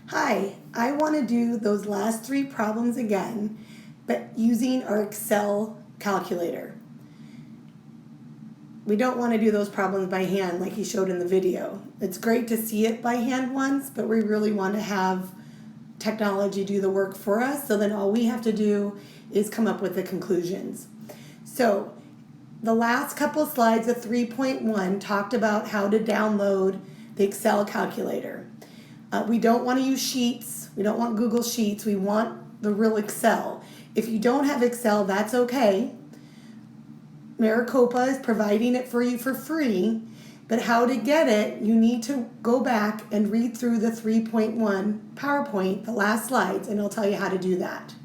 Hi, I want to do those last three problems again, but using our Excel calculator. We don't want to do those problems by hand like he showed in the video. It's great to see it by hand once, but we really want to have technology do the work for us, so then all we have to do is come up with the conclusions. So the last couple slides of 3.1 talked about how to download the Excel calculator. We don't want to use Sheets. We don't want Google Sheets. We want the real Excel. If you don't have Excel, that's okay. Maricopa is providing it for you for free, but how to get it, you need to go back and read through the 3.1 PowerPoint, the last slides, and it'll tell you how to do that.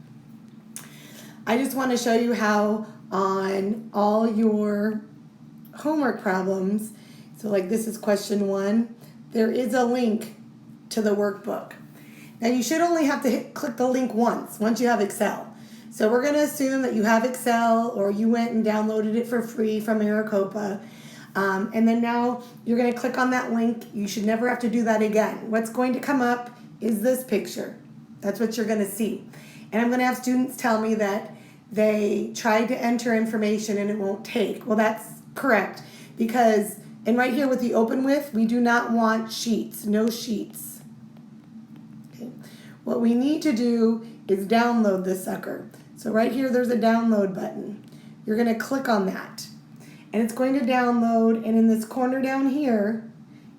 I just want to show you how on all your homework problems, so like this is question 1, there is a link to the workbook. Now you should only have to click the link once you have Excel. So we're going to assume that you have Excel or you went and downloaded it for free from Maricopa. And then now you're going to click on that link. You should never have to do that again. What's going to come up is this picture. That's what you're going to see. And I'm going to have students tell me that they tried to enter information and it won't take. Well, that's correct because, and right here with the open with, we do not want sheets, no sheets. What we need to do is download this sucker. So right here, there's a download button. You're going to click on that. And it's going to download, and in this corner down here,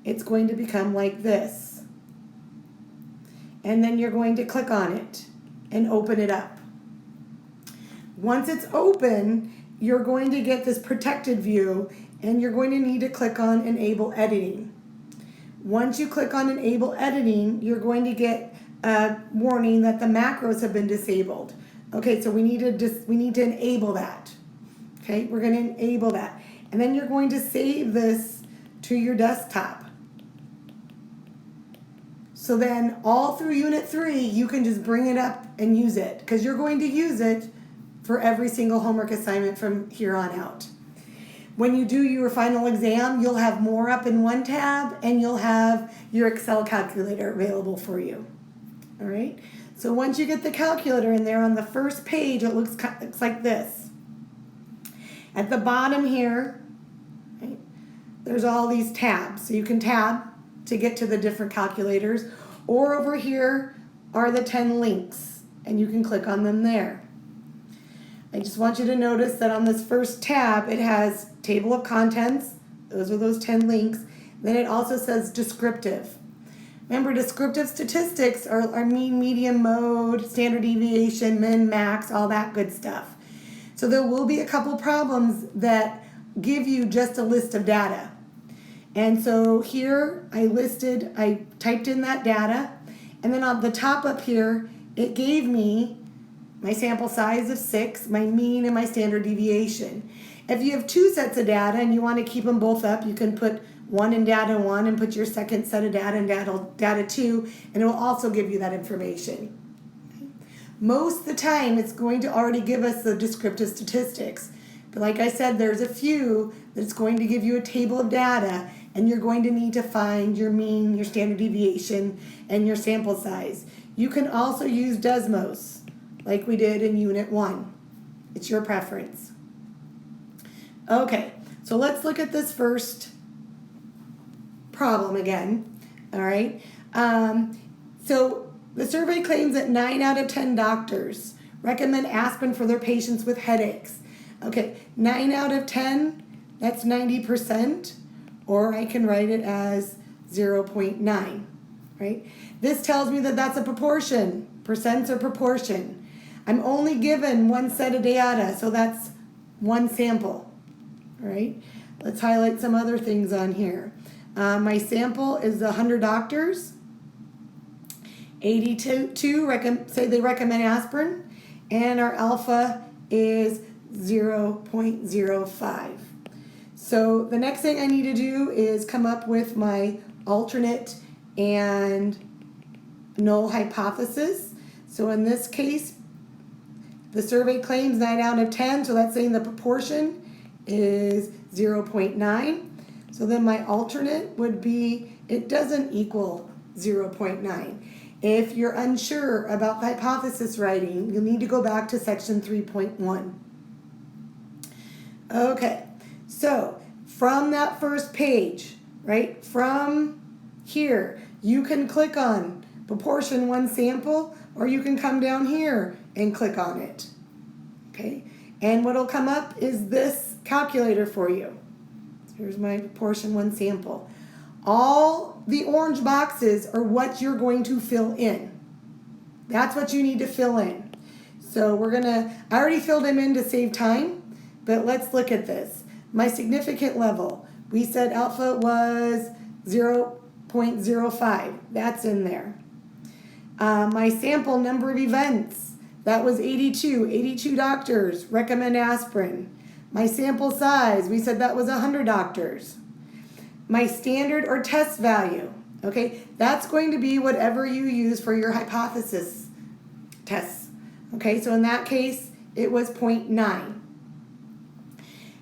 it's going to become like this. And then you're going to click on it and open it up. Once it's open, you're going to get this protected view, and you're going to need to click on Enable Editing. Once you click on Enable Editing, you're going to get a warning that the macros have been disabled. Okay, so we need to enable that. Okay, we're going to enable that. And then you're going to save this to your desktop. So then all through Unit 3, you can just bring it up and use it because you're going to use it for every single homework assignment from here on out. When you do your final exam, you'll have more up in one tab and you'll have your Excel calculator available for you. All right, so once you get the calculator in there on the first page, it looks like this. At the bottom here, right, there's all these tabs. So you can tab to get to the different calculators, or over here are the 10 links, and you can click on them there. I just want you to notice that on this first tab, it has table of contents. Those are those 10 links. Then it also says descriptive. Remember, descriptive statistics are mean, median, mode, standard deviation, min, max, all that good stuff. So there will be a couple problems that give you just a list of data. And so here I typed in that data, and then on the top up here, it gave me my sample size of 6, my mean, and my standard deviation. If you have 2 sets of data and you want to keep them both up, you can put one in data 1 and put your second set of data in data 2, and it will also give you that information. Most of the time, it's going to already give us the descriptive statistics. But like I said, there's a few that's going to give you a table of data, and you're going to need to find your mean, your standard deviation, and your sample size. You can also use Desmos, like we did in Unit 1. It's your preference. Okay, so let's look at this first problem again. All right. So the survey claims that 9 out of 10 doctors recommend aspirin for their patients with headaches. Okay, 9 out of 10, that's 90%, or I can write it as 0.9, right? This tells me that that's a proportion. Percents are proportion. I'm only given one set of data, so that's one sample, all right? Let's highlight some other things on here. My sample is 100 doctors. 82 say they recommend aspirin, and our alpha is 0.05. So the next thing I need to do is come up with my alternate and null hypothesis. So in this case, the survey claims 9 out of 10, so that's saying the proportion is 0.9. So then my alternate would be, it doesn't equal 0.9. If you're unsure about the hypothesis writing, you'll need to go back to section 3.1. Okay, so from that first page, right, from here, you can click on proportion one sample, or you can come down here and click on it. Okay, and what'll come up is this calculator for you. So here's my proportion one sample. All the orange boxes are what you're going to fill in. That's what you need to fill in. So I already filled them in to save time, but let's look at this. My significant level, we said alpha was 0.05. That's in there. My sample number of events, that was 82. 82 doctors recommend aspirin. My sample size, we said that was 100 doctors. My standard or test value, okay, that's going to be whatever you use for your hypothesis tests. Okay, so in that case, it was 0.9.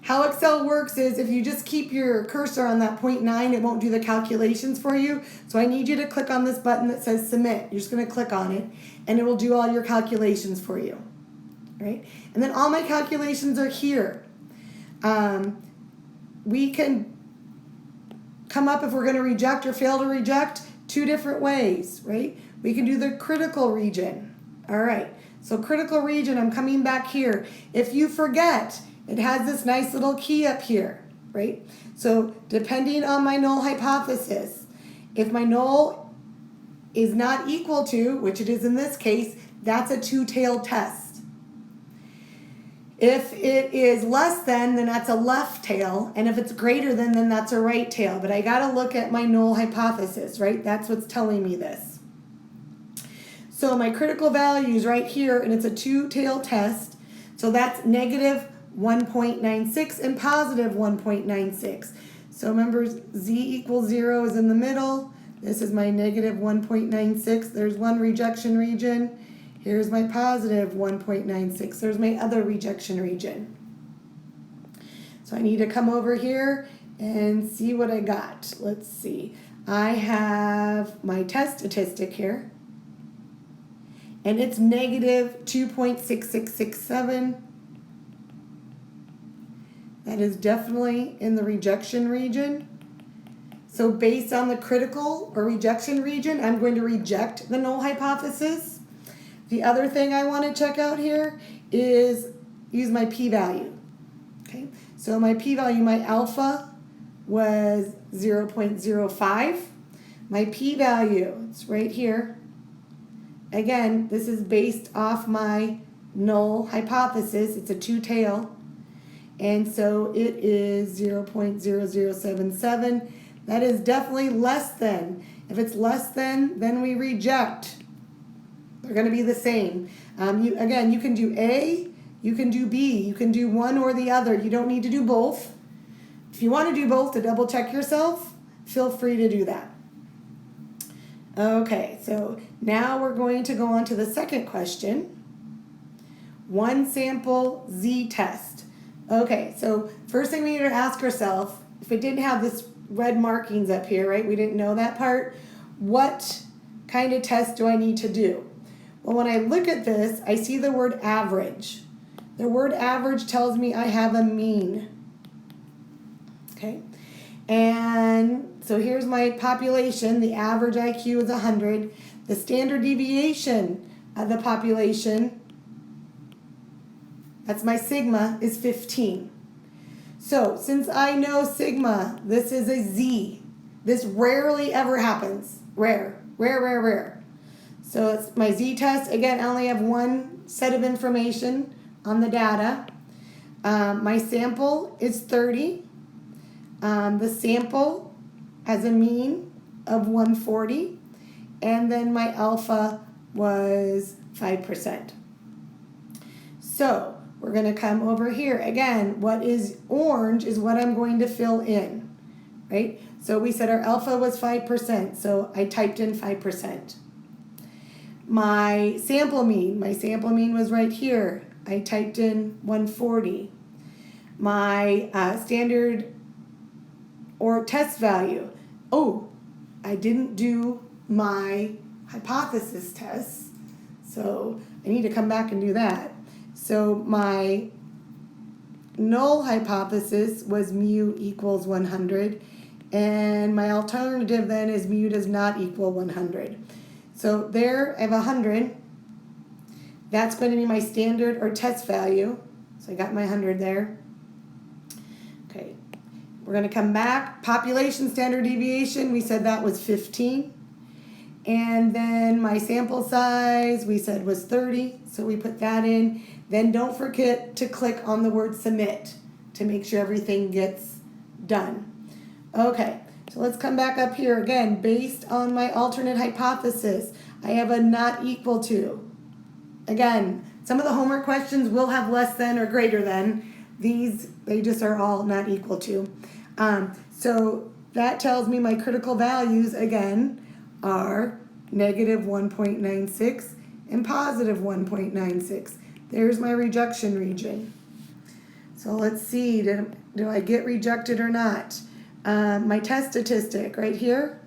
How Excel works is if you just keep your cursor on that 0.9, it won't do the calculations for you. So I need you to click on this button that says submit. You're just going to click on it, and it will do all your calculations for you. Right? And then all my calculations are here. We can come up if we're going to reject or fail to reject 2 different ways, right? We can do the critical region. All right, so critical region, I'm coming back here. If you forget, it has this nice little key up here, right? So depending on my null hypothesis, if my null is not equal to, which it is in this case, that's a 2-tailed test. If it is less than, then that's a left tail, and if it's greater than, then that's a right tail. But I gotta look at my null hypothesis, right? That's what's telling me this. So my critical value is right here, and it's a 2-tailed test. So that's negative 1.96 and positive 1.96. So remember, z equals 0 is in the middle. This is my negative 1.96. There's one rejection region. Here's my positive 1.96. There's my other rejection region. So I need to come over here and see what I got. Let's see. I have my test statistic here, and it's negative 2.6667. That is definitely in the rejection region. So based on the critical or rejection region, I'm going to reject the null hypothesis. The other thing I want to check out here is use my p-value. Okay, so my p-value, my alpha was 0.05. My p-value, it's right here. Again, this is based off my null hypothesis. It's a 2-tail. And so it is 0.0077. That is definitely less than. If it's less than, then we reject. They're going to be the same. You can do A, you can do B, you can do one or the other. You don't need to do both. If you want to do both to double check yourself, feel free to do that. Okay, so now we're going to go on to the second question. One sample z-test. Okay, so first thing we need to ask ourselves, if it didn't have this red markings up here, right, we didn't know that part, what kind of test do I need to do? Well, when I look at this, I see the word average. The word average tells me I have a mean. Okay, and so here's my population. The average IQ is 100. The standard deviation of the population, that's my sigma, is 15. So since I know sigma, this is a z. This rarely ever happens. Rare. So it's my z-test. Again, I only have one set of information on the data. My sample is 30. The sample has a mean of 140. And then my alpha was 5%. So we're going to come over here. Again, what is orange is what I'm going to fill in, right? So we said our alpha was 5%, so I typed in 5%. My sample mean was right here. I typed in 140. My standard or test value. Oh, I didn't do my hypothesis tests. So I need to come back and do that. So my null hypothesis was mu equals 100, and my alternative then is mu does not equal 100. So there I have 100. That's going to be my standard or test value. So I got my 100 there. Okay, we're going to come back. Population standard deviation, we said that was 15. And then my sample size, we said was 30. So we put that in. Then don't forget to click on the word submit to make sure everything gets done. Okay, so let's come back up here again. Based on my alternate hypothesis, I have a not equal to. Again, some of the homework questions will have less than or greater than. These, they just are all not equal to. So that tells me my critical values, again, are negative 1.96 and positive 1.96. There's my rejection region. So let's see, do I get rejected or not? My test statistic right here,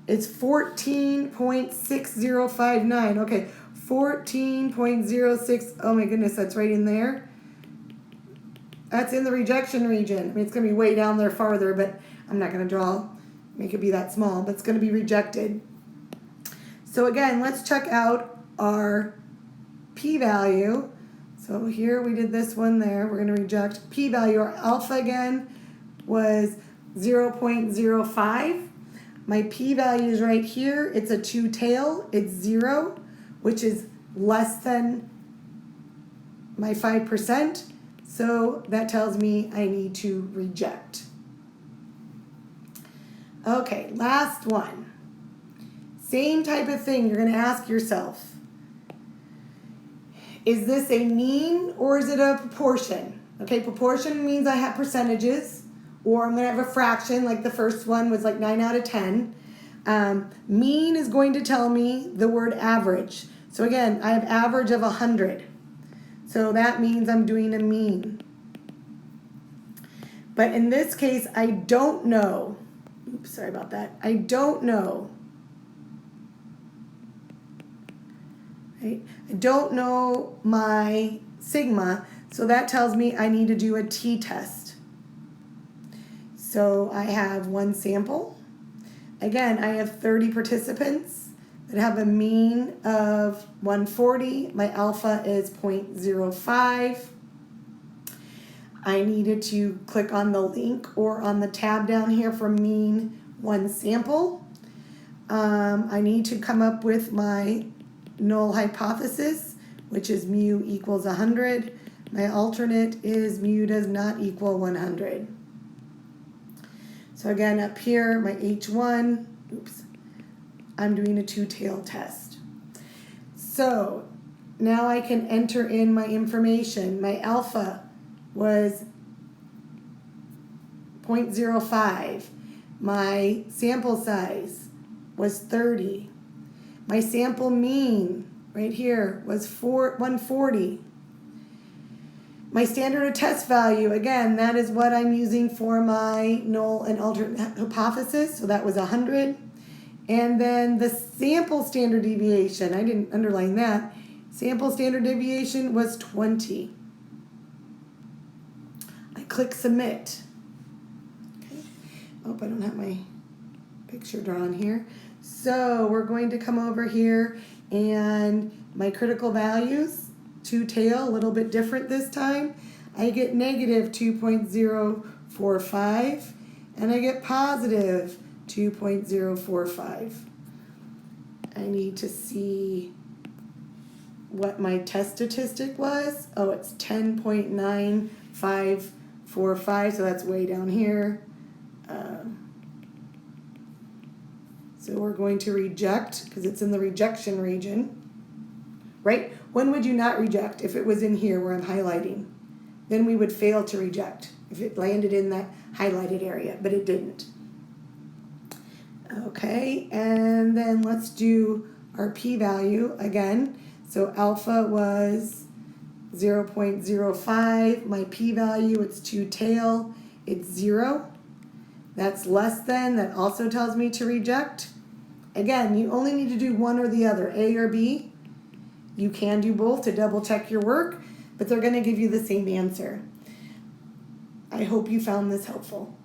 it's 14.6059. Okay, 14.06. Oh my goodness, that's right in there. That's in the rejection region. I mean, it's going to be way down there farther, but I'm not going to make it be that small, but it's going to be rejected. So again, let's check out our p-value. So here we did this one there. We're going to reject p-value. Our alpha again was 0.05. My p-value is right here. It's a two-tail. It's 0, which is less than my 5%. So that tells me I need to reject. Okay, last one. Same type of thing. You're going to ask yourself, is this a mean or is it a proportion? Okay, proportion means I have percentages, or I'm going to have a fraction, like the first one was like 9 out of 10. Mean is going to tell me the word average. So again, I have average of 100. So that means I'm doing a mean. But in this case, I don't know. Oops, sorry about that. I don't know. Right? I don't know my sigma, so that tells me I need to do a t-test. So I have one sample. Again, I have 30 participants that have a mean of 140. My alpha is 0.05. I needed to click on the link or on the tab down here for mean one sample. I need to come up with my null hypothesis, which is mu equals 100. My alternate is mu does not equal 100. So again, up here, my H1, I'm doing a two-tailed test. So now I can enter in my information. My alpha was 0.05. My sample size was 30. My sample mean right here was 140. My standard of test value, again, that is what I'm using for my null and alternate hypothesis, so that was 100. And then the sample standard deviation, I didn't underline that. Sample standard deviation was 20. I click submit. Okay. Oh, I don't have my picture drawn here. So we're going to come over here and my critical values, two-tail, a little bit different this time. I get negative 2.045 and I get positive 2.045. I need to see what my test statistic was. Oh, it's 10.9545, so that's way down here. So we're going to reject because it's in the rejection region, right? When would you not reject? If it was in here where I'm highlighting, then we would fail to reject if it landed in that highlighted area, but it didn't. Okay, and then let's do our p-value again. So alpha was 0.05. My p-value, it's two-tail, it's 0. That's less than, that also tells me to reject. Again, you only need to do one or the other, A or B. You can do both to double check your work, but they're going to give you the same answer. I hope you found this helpful.